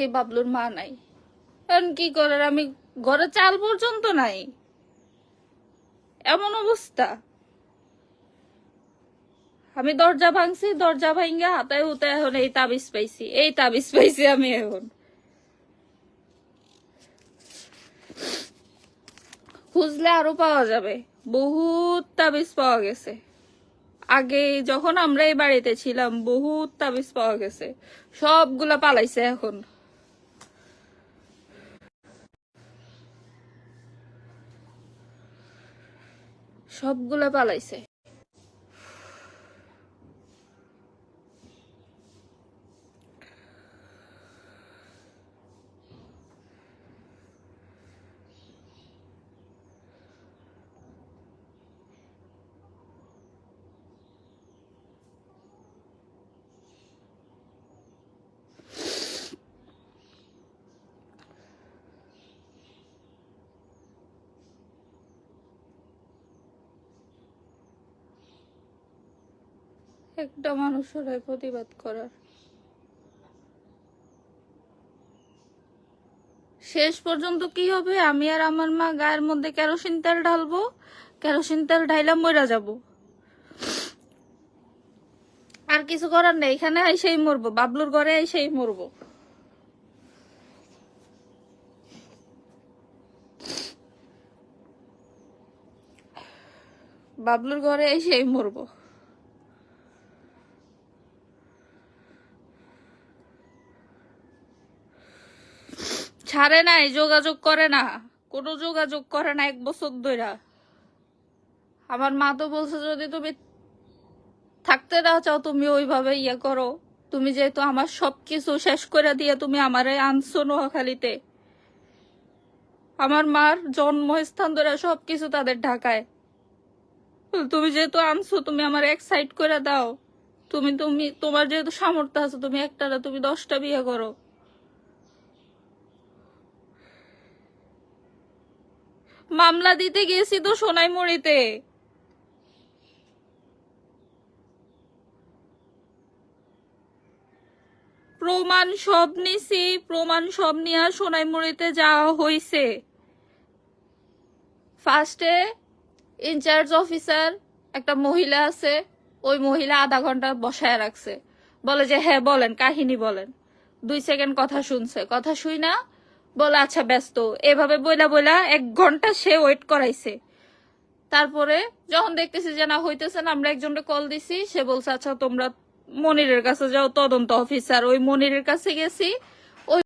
এই বাবলুর মা নাই, এখন কি করার, আমি ঘরে চাল পর্যন্ত নাই, এমন অবস্থা। আমি দরজা ভাঙছি, দরজা ভাঙ্গা হাতায় হুতায় এখন এই তাবিজ পাইছি আমি এখন। খুঁজলে আরো পাওয়া যাবে, বহুত তাবিজ পাওয়া গেছে। আগে যখন আমরা এই বাড়িতে ছিলাম বহুত তাবিজ পাওয়া গেছে, সবগুলা পালাইছে এখন। সবগুলা পালাইছে। একটা মানুষের প্রতিবাদ করার, শেষ পর্যন্ত কি হবে, আমি আর আমার মা গায়ের মধ্যে কেরোসিন তেল ঢালবো, কেরোসিন তেল ঢাইলা মইরা যাব। আর কিছু করার নেই, এখানে এসেই মরবো, বাবলুর ঘরে এসেই মরবো। বাবলুর ঘরে এসেই মরবো। ছাড়ে নাই, যোগাযোগ করে না, কোনো যোগাযোগ করে না 1 বছর ধরে। আমার মা তো বলছে যদি তুমি থাকতে না চাও তুমি ওইভাবে ইয়ে করো, তুমি যেহেতু আমার সবকিছু শেষ করে দিয়ে তুমি আমারে আনছো নোয়াখালীতে, আমার মার জন্মস্থান ধরে সবকিছু তাদের ঢাকায়, তুমি যেহেতু আনছো তুমি আমার এক সাইড করে দাও। তুমি তুমি তোমার যেহেতু সামর্থ্য আছে, তুমি একটা না তুমি 10টা বিয়ে করো। মামলা দিতে গেছি তো সোনাইমুড়িতে, প্রমাণ সব নিছি, প্রমাণ সব নিয়ে সোনাইমুড়িতে যাওয়া হয়েছে। ফার্স্টে ইনচার্জ অফিসার একটা মহিলা আছে, ওই মহিলা আধা ঘন্টা বসায় রাখছে, বলে যে হ্যাঁ বলেন কাহিনী বলেন। 2 সেকেন্ড কথা শুনছে, কথা শুই না বলে আচ্ছা ব্যস্ত, এভাবে বইলা বইলা 1 ঘন্টা সে ওয়েট করাইছে। তারপরে যখন দেখতেছি যে না হইতেছে না, আমরা একজনকে কল দিছি, সে বলছে আচ্ছা তোমরা মনিরের কাছে যাও, তদন্ত অফিসার। ওই মনিরের কাছে গেছি,